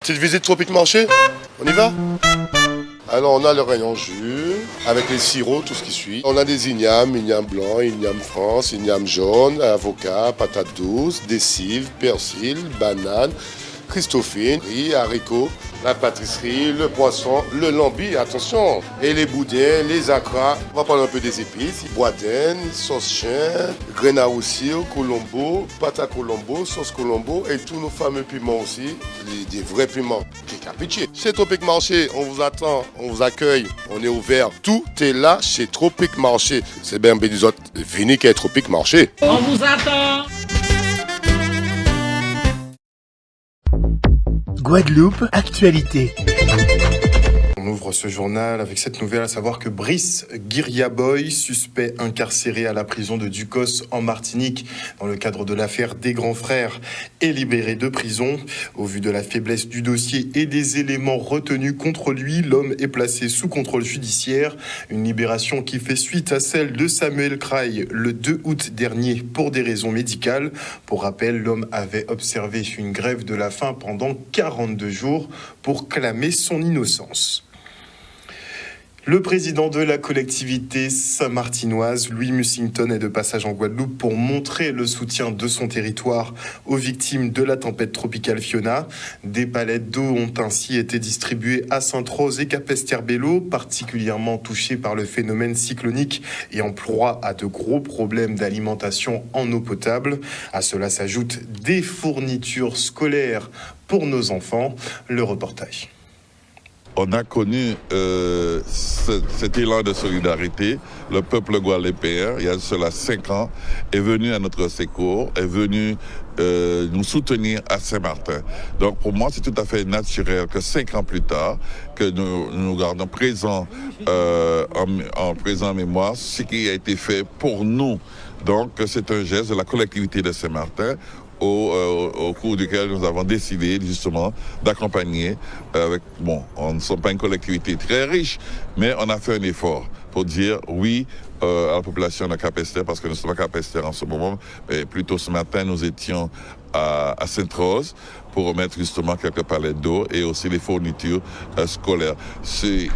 Petite visite Tropique Marché, on y va? Alors on a le rayon jus, avec les sirops, tout ce qui suit. On a des ignames blanc, igname France, igname jaune, avocat, patates douces, des cives, persil, bananes, christophine, riz, haricots, la pâtisserie, le poisson, le lambi, attention, et les boudins, les acras. On va parler un peu des épices, boisdaine, sauce chien, graines à roussir, colombo, pâte à colombo, sauce colombo et tous nos fameux piments aussi, des vrais piments. Pitié. Chez Tropique Marché, on vous attend, on vous accueille, on est ouvert. Tout est là chez Tropique Marché. C'est bien des autres, venez qu'à Tropique Marché. On vous attend. Guadeloupe, actualité. On ouvre ce journal avec cette nouvelle, à savoir que Brice Guiriaboy, suspect incarcéré à la prison de Ducos en Martinique dans le cadre de l'affaire des grands frères, est libéré de prison. Au vu de la faiblesse du dossier et des éléments retenus contre lui, l'homme est placé sous contrôle judiciaire. Une libération qui fait suite à celle de Samuel Kraï le 2 août dernier pour des raisons médicales. Pour rappel, l'homme avait observé une grève de la faim pendant 42 jours pour clamer son innocence. Le président de la collectivité saint-martinoise, Louis Mussington, est de passage en Guadeloupe pour montrer le soutien de son territoire aux victimes de la tempête tropicale Fiona. Des palettes d'eau ont ainsi été distribuées à Sainte-Rose et Capesterre-Belle-Eau, particulièrement touchés par le phénomène cyclonique et en proie à de gros problèmes d'alimentation en eau potable. À cela s'ajoutent des fournitures scolaires pour nos enfants. Le reportage. On a connu cet élan de solidarité. Le peuple guadeloupéen, il y a cela 5 ans, est venu à notre secours, est venu nous soutenir à Saint-Martin. Donc pour moi, c'est tout à fait naturel que 5 ans plus tard, que nous gardons présent en présent mémoire ce qui a été fait pour nous. Donc c'est un geste de la collectivité de Saint-Martin au cours duquel nous avons décidé justement d'accompagner avec, on ne sommes pas une collectivité très riche, mais on a fait un effort pour dire oui à la population de Capesterre, parce que nous sommes à Capesterre en ce moment, mais plutôt ce matin nous étions à Sainte-Rose pour remettre justement quelques palettes d'eau et aussi les fournitures scolaires. C'est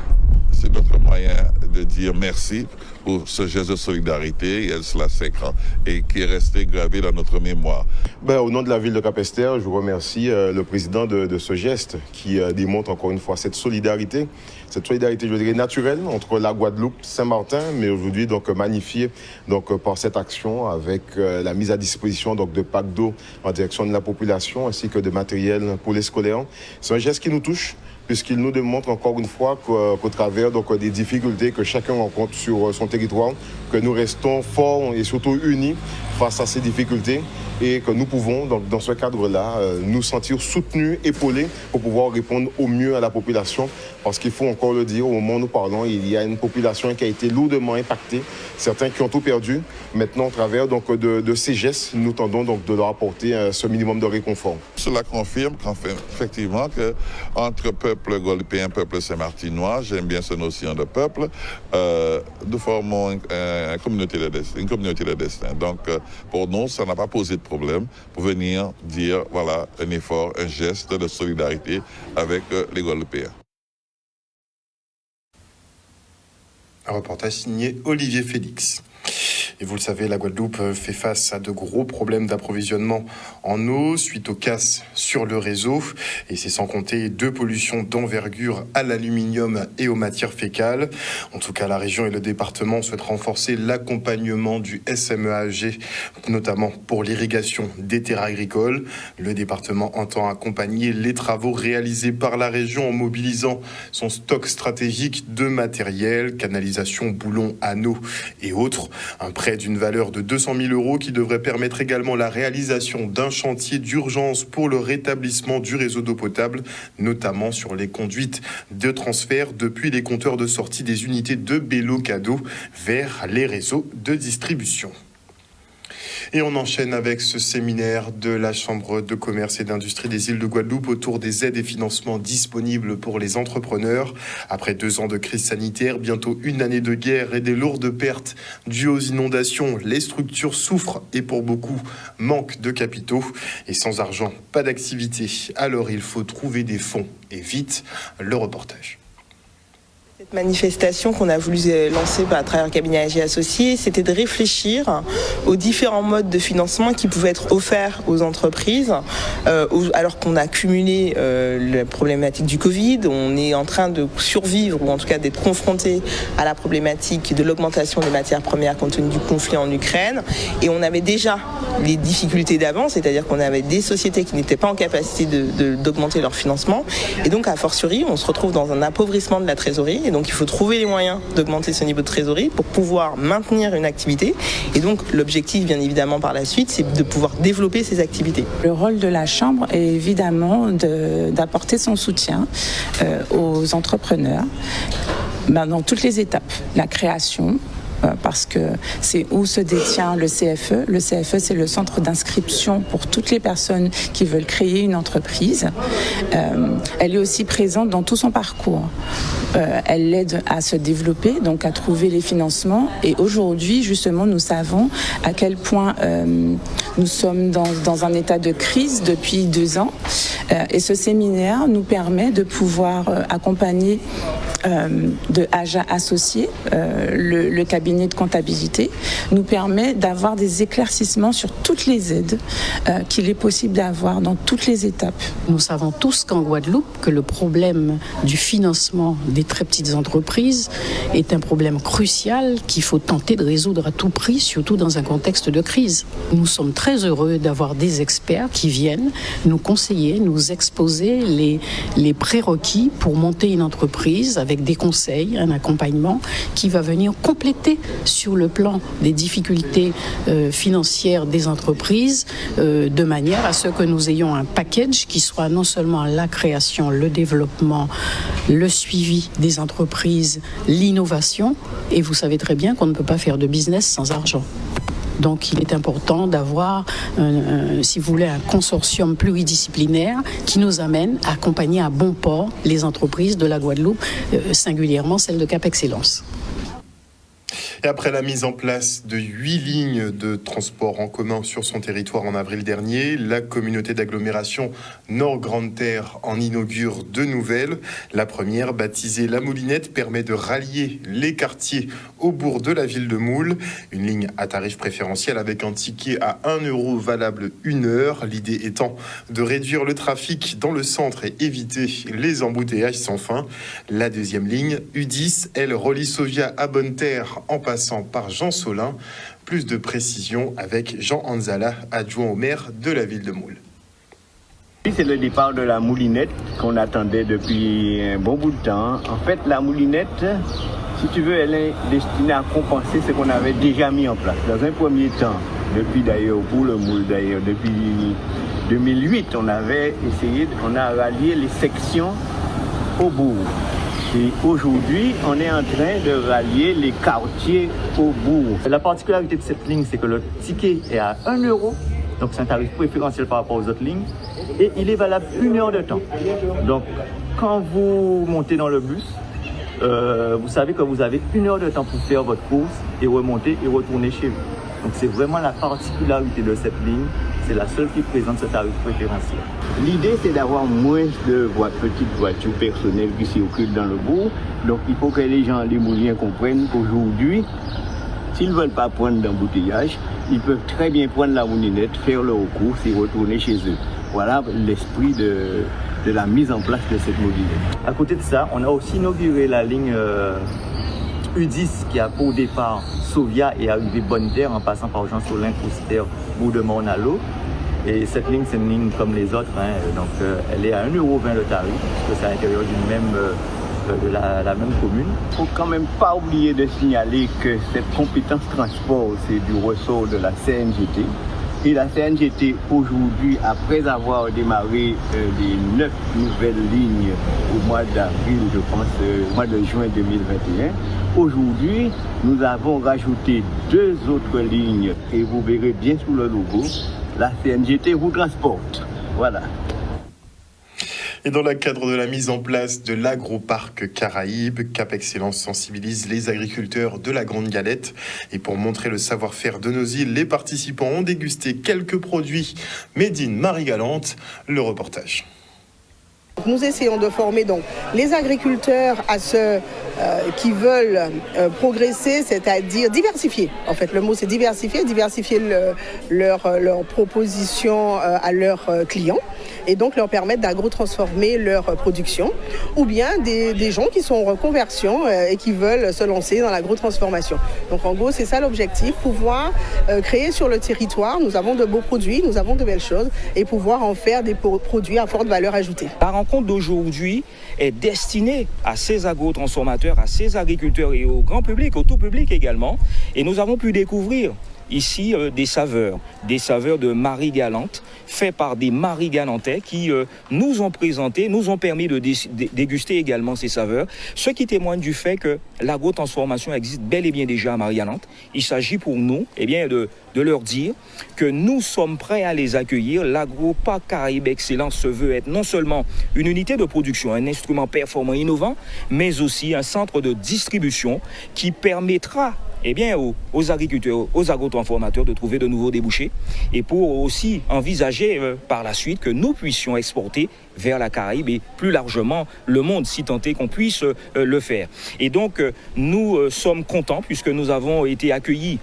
notre moyen de dire merci pour ce geste de solidarité, il y a cela 5 ans, et qui est resté gravé dans notre mémoire. Au nom de la ville de Capesterre, je vous remercie le président de ce geste qui démontre encore une fois cette solidarité, je dirais, naturelle entre la Guadeloupe, Saint-Martin, mais aujourd'hui donc magnifiée par cette action avec la mise à disposition de packs d'eau en direction de la population ainsi que de matériel pour les scolaires. C'est un geste qui nous touche, puisqu'il nous démontre encore une fois qu'au travers des difficultés que chacun rencontre sur son territoire, que nous restons forts et surtout unis face à ces difficultés et que nous pouvons, dans ce cadre-là, nous sentir soutenus, épaulés pour pouvoir répondre au mieux à la population. Parce qu'il faut encore le dire, au moment où nous parlons, il y a une population qui a été lourdement impactée, certains qui ont tout perdu. Maintenant, au travers de ces gestes, nous tendons de leur apporter ce minimum de réconfort. Cela confirme effectivement qu'entre peuple guadeloupéen, peuple saint-martinois, j'aime bien cette notion de peuple, nous formons une communauté de destin. Donc, pour nous, ça n'a pas posé de problème pour venir dire, voilà, un effort, un geste de solidarité avec les Guadeloupéens. Un reportage signé Olivier Félix. Et vous le savez, la Guadeloupe fait face à de gros problèmes d'approvisionnement en eau suite aux casses sur le réseau. Et c'est sans compter 2 pollutions d'envergure à l'aluminium et aux matières fécales. En tout cas, la région et le département souhaitent renforcer l'accompagnement du SMEAG, notamment pour l'irrigation des terres agricoles. Le département entend accompagner les travaux réalisés par la région en mobilisant son stock stratégique de matériel, canalisation, boulons, anneaux et autres. Un prêt d'une valeur de 200 000 € qui devrait permettre également la réalisation d'un chantier d'urgence pour le rétablissement du réseau d'eau potable, notamment sur les conduites de transfert depuis les compteurs de sortie des unités de Bellocado vers les réseaux de distribution. Et on enchaîne avec ce séminaire de la Chambre de commerce et d'industrie des îles de Guadeloupe autour des aides et financements disponibles pour les entrepreneurs. Après 2 ans de crise sanitaire, bientôt 1 année de guerre et des lourdes pertes dues aux inondations, les structures souffrent et pour beaucoup manquent de capitaux. Et sans argent, pas d'activité. Alors il faut trouver des fonds et vite. Le reportage. Cette manifestation qu'on a voulu lancer à travers le cabinet AG Associés, c'était de réfléchir aux différents modes de financement qui pouvaient être offerts aux entreprises, alors qu'on a cumulé la problématique du Covid, on est en train de survivre, ou en tout cas d'être confronté à la problématique de l'augmentation des matières premières compte tenu du conflit en Ukraine, et on avait déjà les difficultés d'avant, c'est-à-dire qu'on avait des sociétés qui n'étaient pas en capacité d'augmenter leur financement, et donc a fortiori, on se retrouve dans un appauvrissement de la trésorerie. Et donc il faut trouver les moyens d'augmenter ce niveau de trésorerie pour pouvoir maintenir une activité. Et donc l'objectif, bien évidemment, par la suite, c'est de pouvoir développer ces activités. Le rôle de la Chambre est évidemment d'apporter son soutien aux entrepreneurs dans toutes les étapes. La création, parce que c'est où se détient le CFE. Le CFE, c'est le centre d'inscription pour toutes les personnes qui veulent créer une entreprise. Elle est aussi présente dans tout son parcours. Elle l'aide à se développer, donc à trouver les financements. Et aujourd'hui, justement, nous savons à quel point nous sommes dans un état de crise depuis 2 ans. Et ce séminaire nous permet de pouvoir accompagner de AGA Associés, le cabinet de comptabilité, nous permet d'avoir des éclaircissements sur toutes les aides qu'il est possible d'avoir dans toutes les étapes. Nous savons tous qu'en Guadeloupe, que le problème du financement des très petites entreprises est un problème crucial qu'il faut tenter de résoudre à tout prix, surtout dans un contexte de crise. Nous sommes très heureux d'avoir des experts qui viennent nous conseiller, nous exposer les prérequis pour monter une entreprise avec des conseils, un accompagnement qui va venir compléter sur le plan des difficultés financières des entreprises de manière à ce que nous ayons un package qui soit non seulement la création, le développement, le suivi des entreprises, l'innovation. Et vous savez très bien qu'on ne peut pas faire de business sans argent. Donc il est important d'avoir, si vous voulez, un consortium pluridisciplinaire qui nous amène à accompagner à bon port les entreprises de la Guadeloupe, singulièrement celles de Cap Excellence. Et après la mise en place de 8 lignes de transport en commun sur son territoire en avril dernier, la communauté d'agglomération Nord-Grande-Terre en inaugure 2 nouvelles. La première, baptisée La Moulinette, permet de rallier les quartiers au bourg de la ville de Moule. Une ligne à tarif préférentiel avec un ticket à 1 € valable 1 heure. L'idée étant de réduire le trafic dans le centre et éviter les embouteillages sans fin. La deuxième ligne, U10, elle relie Sovia à Bonne-Terre en passant par Jean Solin. Plus de précision avec Jean Anzala, adjoint au maire de la ville de Moule. C'est le départ de la Moulinette qu'on attendait depuis un bon bout de temps. En fait, la Moulinette, si tu veux, elle est destinée à compenser ce qu'on avait déjà mis en place. Dans un premier temps, depuis d'ailleurs pour le Moule, d'ailleurs depuis 2008, on a rallié les sections au bourg. Et aujourd'hui, on est en train de rallier les quartiers au bourg. La particularité de cette ligne, c'est que le ticket est à 1 €. Donc c'est un tarif préférentiel par rapport aux autres lignes. Et il est valable 1 heure de temps. Donc quand vous montez dans le bus, vous savez que vous avez 1 heure de temps pour faire votre course et remonter et retourner chez vous. Donc c'est vraiment la particularité de cette ligne. C'est la seule qui présente ce tarif préférentiel. L'idée, c'est d'avoir moins de petites voitures personnelles qui circulent dans le bourg. Donc il faut que les gens, les Mouliens, comprennent qu'aujourd'hui, s'ils ne veulent pas prendre d'embouteillage, ils peuvent très bien prendre la Moulinette, faire leur course et retourner chez eux. Voilà l'esprit de la mise en place de cette Moulinette. À côté de ça, on a aussi inauguré la ligne U10 qui a pour départ Sovia et arrivé Bonne-Terre en passant par Jean Solin, Cousteau, Bout-de-Morne-à-l'eau. Et cette ligne, c'est une ligne comme les autres, donc elle est à 1,20 € le tarif, parce que c'est à l'intérieur de la même commune. Il ne faut quand même pas oublier de signaler que cette compétence transport, c'est du ressort de la CNGT. Et la CNGT aujourd'hui, après avoir démarré les 9 nouvelles lignes au mois d'avril, je pense, au mois de juin 2021, aujourd'hui, nous avons rajouté 2 autres lignes et vous verrez bien sous le logo, la CNGT vous transporte. Voilà. Et dans le cadre de la mise en place de l'Agroparc Caraïbes, Cap Excellence sensibilise les agriculteurs de la Grande Galette. Et pour montrer le savoir-faire de nos îles, les participants ont dégusté quelques produits made in Marie-Galante. Le reportage. Nous essayons de former donc les agriculteurs à ceux qui veulent progresser, c'est-à-dire diversifier. En fait, le mot c'est diversifier leur proposition à leurs clients et donc leur permettre d'agro-transformer leur production, ou bien des gens qui sont en reconversion et qui veulent se lancer dans l'agro-transformation. Donc en gros, c'est ça l'objectif, pouvoir créer sur le territoire, nous avons de beaux produits, nous avons de belles choses, et pouvoir en faire des produits à forte valeur ajoutée. La rencontre d'aujourd'hui est destinée à ces agro-transformateurs, à ces agriculteurs et au grand public, au tout public également. Et nous avons pu découvrir ici des saveurs de Marie-Galante, faits par des Marie-Galantais qui nous ont présenté, nous ont permis de déguster également ces saveurs, ce qui témoigne du fait que l'agro-transformation existe bel et bien déjà à Marie-Galante. Il s'agit pour nous de leur dire que nous sommes prêts à les accueillir. L'Agroparc Caraïbes Excellence se veut être non seulement une unité de production, un instrument performant innovant, mais aussi un centre de distribution qui permettra aux agriculteurs, aux agro-transformateurs de trouver de nouveaux débouchés et pour aussi envisager par la suite que nous puissions exporter vers la Caraïbe et plus largement le monde, si tant est qu'on puisse le faire. Et donc, nous sommes contents puisque nous avons été accueillis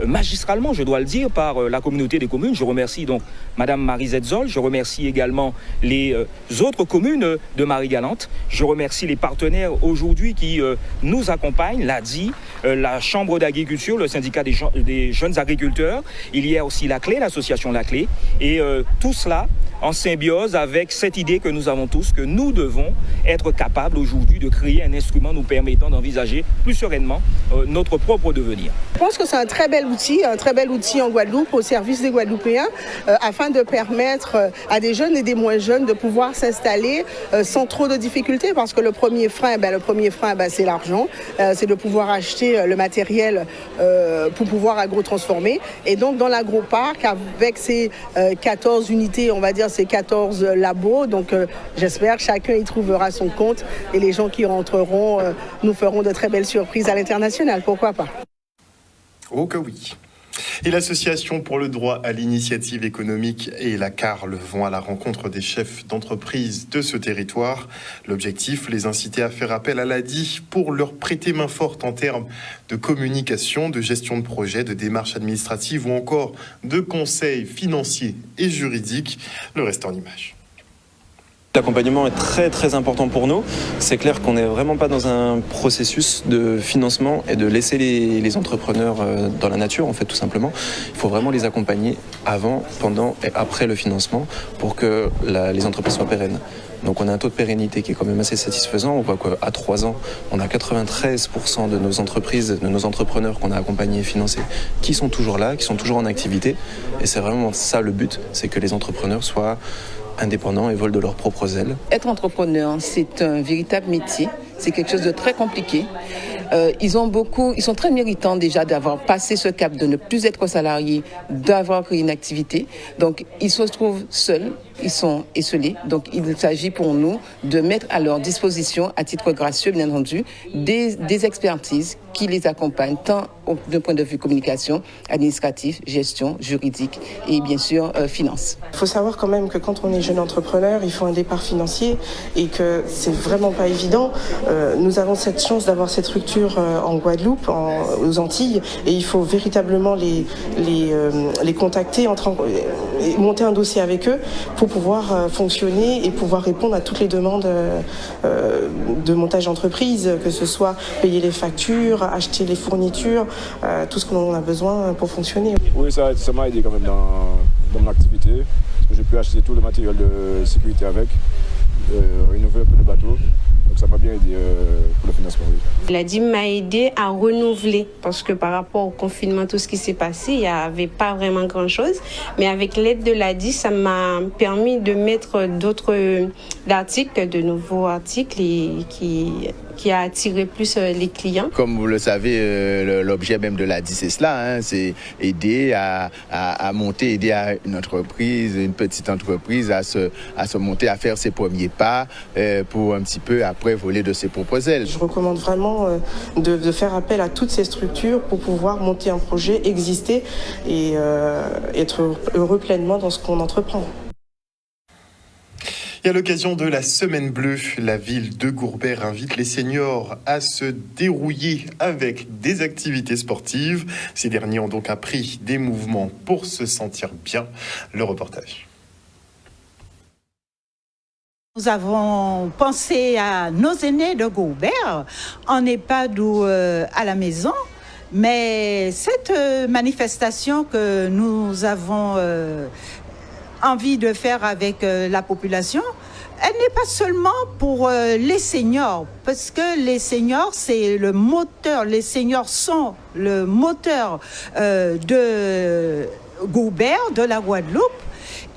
magistralement, je dois le dire, par la communauté des communes. Je remercie donc Madame Marie-Zette Zoll, je remercie également les autres communes de Marie-Galante, je remercie les partenaires aujourd'hui qui nous accompagnent, l'ADI, la Chambre d'agriculture, le syndicat des jeunes agriculteurs, il y a aussi la Clé, l'association La Clé, et tout cela en symbiose avec cette idée que nous avons tous, que nous devons être capables aujourd'hui de créer un instrument nous permettant d'envisager plus sereinement notre propre devenir. Je pense que c'est un très bel outil en Guadeloupe, au service des Guadeloupéens, afin de permettre à des jeunes et des moins jeunes de pouvoir s'installer sans trop de difficultés, parce que le premier frein, c'est l'argent, c'est de pouvoir acheter le matériel pour pouvoir agro-transformer. Et donc dans l'agroparc, avec ces 14 unités, on va dire ces 14 labos, donc j'espère que chacun y trouvera son compte et les gens qui rentreront nous feront de très belles surprises à l'international, pourquoi pas. Oh que oui. Et l'Association pour le droit à l'initiative économique et la CARL vont à la rencontre des chefs d'entreprise de ce territoire. L'objectif, les inciter à faire appel à l'ADI pour leur prêter main forte en termes de communication, de gestion de projet, de démarches administratives ou encore de conseils financiers et juridiques. Le reste en images. L'accompagnement est très très important pour nous. C'est clair qu'on n'est vraiment pas dans un processus de financement et de laisser les entrepreneurs dans la nature, en fait, tout simplement. Il faut vraiment les accompagner avant, pendant et après le financement pour que les entreprises soient pérennes. Donc on a un taux de pérennité qui est quand même assez satisfaisant. On voit qu'à 3 ans, on a 93% de nos entreprises, de nos entrepreneurs qu'on a accompagnés et financés qui sont toujours là, qui sont toujours en activité. Et c'est vraiment ça le but, c'est que les entrepreneurs soient indépendants et volent de leurs propres ailes. Être entrepreneur, c'est un véritable métier. C'est quelque chose de très compliqué. Ils sont très méritants déjà d'avoir passé ce cap de ne plus être salariés, d'avoir créé une activité. Donc, ils se trouvent seuls, ils sont esselés. Donc, il s'agit pour nous de mettre à leur disposition, à titre gracieux, bien entendu, des expertises qui les accompagnent, tant d'un point de vue communication, administratif, gestion, juridique et bien sûr finance. Il faut savoir quand même que quand on est jeune entrepreneur, il faut un départ financier et que c'est vraiment pas évident. Nous avons cette chance d'avoir cette structure en Guadeloupe, aux Antilles, et il faut véritablement les contacter, monter un dossier avec eux pour pouvoir fonctionner et pouvoir répondre à toutes les demandes de montage d'entreprise, que ce soit payer les factures, acheter les fournitures, tout ce qu'on a besoin pour fonctionner. Oui, ça m'a aidé quand même dans mon activité, parce que j'ai pu acheter tout le matériel de sécurité avec, rénover un peu le bateau. Donc ça m'a bien aidé pour le financement. Oui. La DIM m'a aidé à renouveler parce que par rapport au confinement, tout ce qui s'est passé, il n'y avait pas vraiment grand-chose. Mais avec l'aide de la DIM, ça m'a permis de mettre d'autres articles, de nouveaux articles qui a attiré plus les clients. Comme vous le savez, l'objet même de la DIM, c'est cela, c'est aider à monter, aider à une entreprise, une petite entreprise à se monter, à faire ses premiers pas pour un petit peu après voler de ses propres ailes. Je recommande vraiment de faire appel à toutes ces structures pour pouvoir monter un projet, exister et être heureux pleinement dans ce qu'on entreprend. Et à l'occasion de la Semaine Bleue, la ville de Gourbert invite les seniors à se dérouiller avec des activités sportives. Ces derniers ont donc appris des mouvements pour se sentir bien. Le reportage. Nous avons pensé à nos aînés de Gourbert, en EHPAD ou à la maison, mais cette manifestation que nous avons envie de faire avec la population, elle n'est pas seulement pour les seniors, parce que les seniors, c'est le moteur, les seniors sont le moteur de Gourbert, de la Guadeloupe.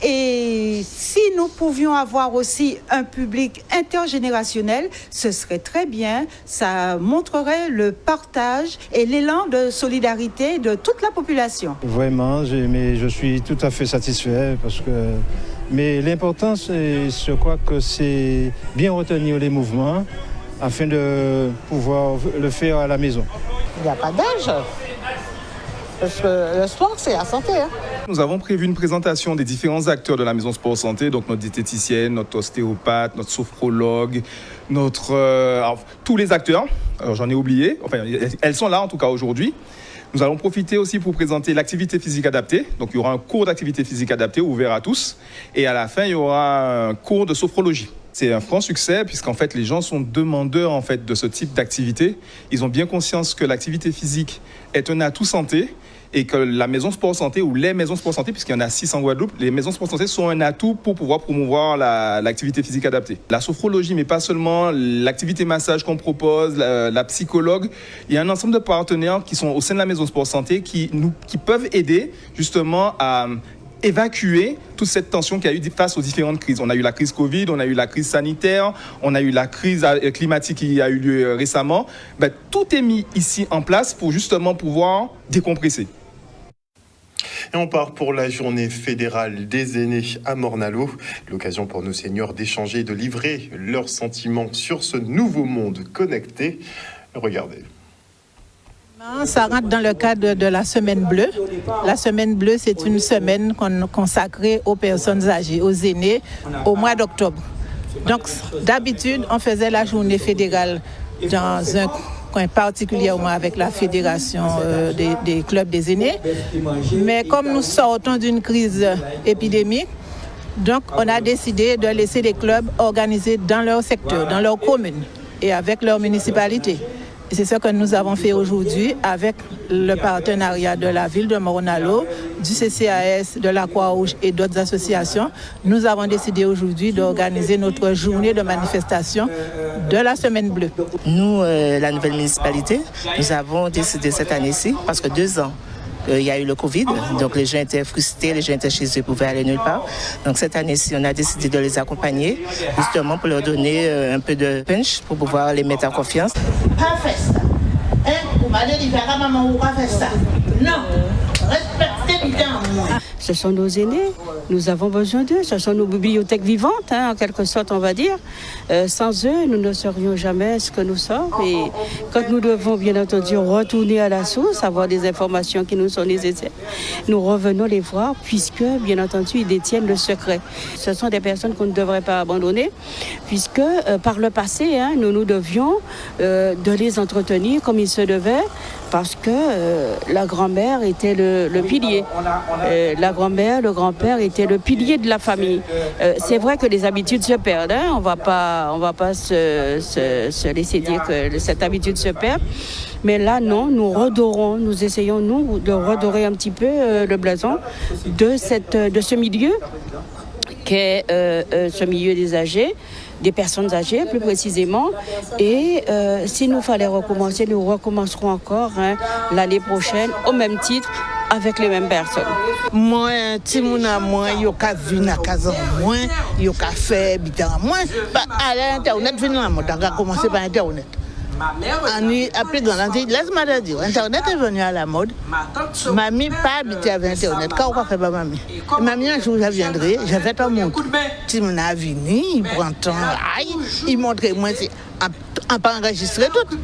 Et si nous pouvions avoir aussi un public intergénérationnel, ce serait très bien. Ça montrerait le partage et l'élan de solidarité de toute la population. Vraiment, je suis tout à fait satisfait parce que... Mais l'important, je crois que c'est bien retenir les mouvements afin de pouvoir le faire à la maison. Il n'y a pas d'âge. Parce que le sport, c'est la santé. Nous avons prévu une présentation des différents acteurs de la Maison Sport Santé, donc notre diététicienne, notre ostéopathe, notre sophrologue, tous les acteurs. Alors, j'en ai oublié, enfin elles sont là en tout cas aujourd'hui. Nous allons profiter aussi pour présenter l'activité physique adaptée. Donc il y aura un cours d'activité physique adaptée ouvert à tous. Et à la fin, il y aura un cours de sophrologie. C'est un franc succès puisqu'en fait les gens sont demandeurs en fait de ce type d'activité. Ils ont bien conscience que l'activité physique est un atout santé et que la maison sport santé ou les maisons sport santé, puisqu'il y en a 6 en Guadeloupe, les maisons sport santé sont un atout pour pouvoir promouvoir l'activité physique adaptée. La sophrologie, mais pas seulement, l'activité massage qu'on propose, la psychologue, il y a un ensemble de partenaires qui sont au sein de la maison sport santé qui peuvent aider justement à évacuer toute cette tension qu'il y a eu face aux différentes crises. On a eu la crise Covid, on a eu la crise sanitaire, on a eu la crise climatique qui a eu lieu récemment. Tout est mis ici en place pour justement pouvoir décompresser. Et on part pour la journée fédérale des aînés à Morne-à-l'Eau. L'occasion pour nos seniors d'échanger et de livrer leurs sentiments sur ce nouveau monde connecté. Regardez. Ça rentre dans le cadre de la Semaine Bleue. La Semaine Bleue, c'est une semaine consacrée aux personnes âgées, aux aînés, au mois d'octobre. Donc, d'habitude, on faisait la journée fédérale dans un coin particulièrement avec la fédération des clubs des aînés. Mais comme nous sortons d'une crise épidémique, donc on a décidé de laisser les clubs organiser dans leur secteur, dans leur commune et avec leur municipalité. Et c'est ce que nous avons fait aujourd'hui avec le partenariat de la ville de Morne-à-l'Eau, du CCAS, de la Croix-Rouge et d'autres associations. Nous avons décidé aujourd'hui d'organiser notre journée de manifestation de la Semaine Bleue. Nous, la nouvelle municipalité, nous avons décidé cette année-ci, parce que 2 ans, il y a eu le Covid, donc les gens étaient frustrés, les gens étaient chez eux, ils pouvaient aller nulle part. Donc cette année-ci, on a décidé de les accompagner, justement pour leur donner un peu de punch, pour pouvoir les mettre en confiance. Pas faire ça. Vous m'allez dire à maman, on va faire ça. Non, respectez bien moi. Ce sont nos aînés, nous avons besoin d'eux, ce sont nos bibliothèques vivantes, en quelque sorte on va dire. Sans eux, nous ne serions jamais ce que nous sommes. Et quand nous devons bien entendu retourner à la source, avoir des informations qui nous sont nécessaires, nous revenons les voir puisque bien entendu ils détiennent le secret. Ce sont des personnes qu'on ne devrait pas abandonner puisque par le passé, nous devions de les entretenir comme il se devait parce que la grand-mère était le pilier. La grand-mère, le grand-père était le pilier de la famille. C'est vrai que les habitudes se perdent. On va pas se laisser dire que cette habitude se perd. Mais là, non, nous redorons, nous essayons, nous, de redorer un petit peu le blason de ce milieu qu'est ce milieu des âgés. des personnes âgées, plus précisément. Et si nous fallait recommencer, nous recommencerons encore l'année prochaine au même titre, avec les mêmes personnes. Moi, si mon moi, il y a venir à casa moins, il y a fait bitan moins. À l'internet, venir là, on a commencé par internet. Après laisse-moi dire, internet est venu à la mode. Mamie pas habité avec internet. Quand on fait pas mamie. Mamie un jour je viendrai, je vais te montrer. Si mon a venu, il prend temps, il montre moi c'est on pas enregistré tout.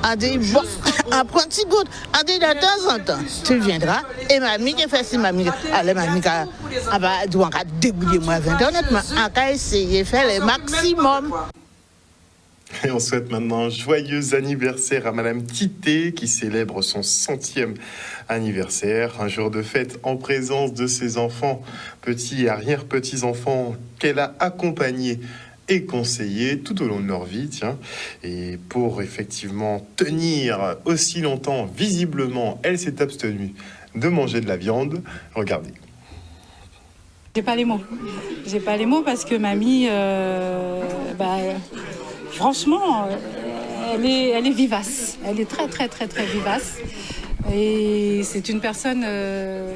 On dit bon, on prend petit goutte. On dit de temps en temps, tu viendras et mamie qui fait si mamie, allez mamie doit débrouiller moi avec internet, mais on va essayer de faire le maximum. Et on souhaite maintenant un joyeux anniversaire à Madame Tité qui célèbre son 100e anniversaire. Un jour de fête en présence de ses enfants, petits et arrière-petits-enfants qu'elle a accompagnés et conseillés tout au long de leur vie. Tiens. Et pour effectivement tenir aussi longtemps, visiblement, elle s'est abstenue de manger de la viande. Regardez. J'ai pas les mots. J'ai pas les mots parce que mamie... franchement, elle est vivace. Elle est très, très, très, très vivace. Et c'est une personne,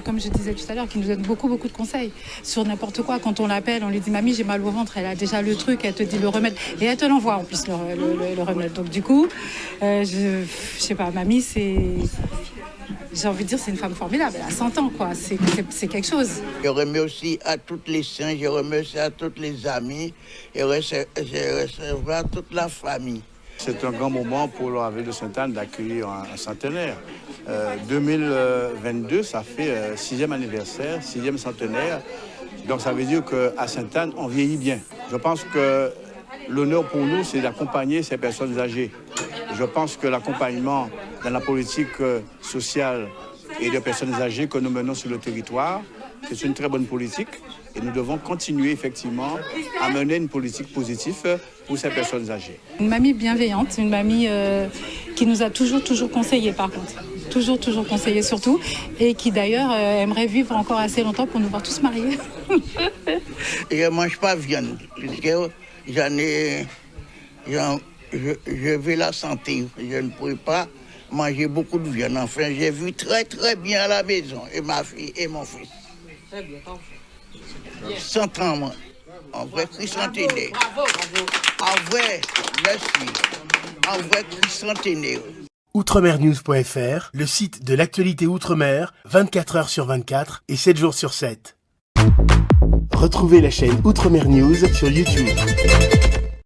comme je disais tout à l'heure, qui nous donne beaucoup, beaucoup de conseils sur n'importe quoi. Quand on l'appelle, on lui dit « Mamie, j'ai mal au ventre », elle a déjà le truc, elle te dit le remède. Et elle te l'envoie en plus, le remède. Donc du coup, je sais pas, mamie, c'est... J'ai envie de dire, c'est une femme formidable. Elle a 100 ans, quoi. C'est quelque chose. Je remercie à tous les saints, je remercie à tous les amis, et je recevrai toute la famille. C'est un grand moment pour la ville de Sainte-Anne d'accueillir un centenaire. 2022, ça fait 6e anniversaire, 6e centenaire. Donc ça veut dire qu'à Sainte-Anne, on vieillit bien. Je pense que l'honneur pour nous, c'est d'accompagner ces personnes âgées. Je pense que l'accompagnement dans la politique sociale et de personnes âgées que nous menons sur le territoire, c'est une très bonne politique et nous devons continuer effectivement à mener une politique positive pour ces personnes âgées. Une mamie bienveillante, une mamie qui nous a toujours conseillé par contre. Toujours conseillé surtout et qui d'ailleurs aimerait vivre encore assez longtemps pour nous voir tous mariés. Je ne mange pas de viande puisque je veux la santé. Je ne pourrais pas manger beaucoup de viande. Enfin, j'ai vu très très bien à la maison, et ma fille et mon fils. Très bien, 100 ans, moi. En vrai, Christ-centenaire. En vrai, merci. En vrai, Christ-centenaire. Outremernews.fr, le site de l'actualité Outre-mer, 24 heures sur 24 et 7 jours sur 7. Retrouvez la chaîne Outremer News sur YouTube.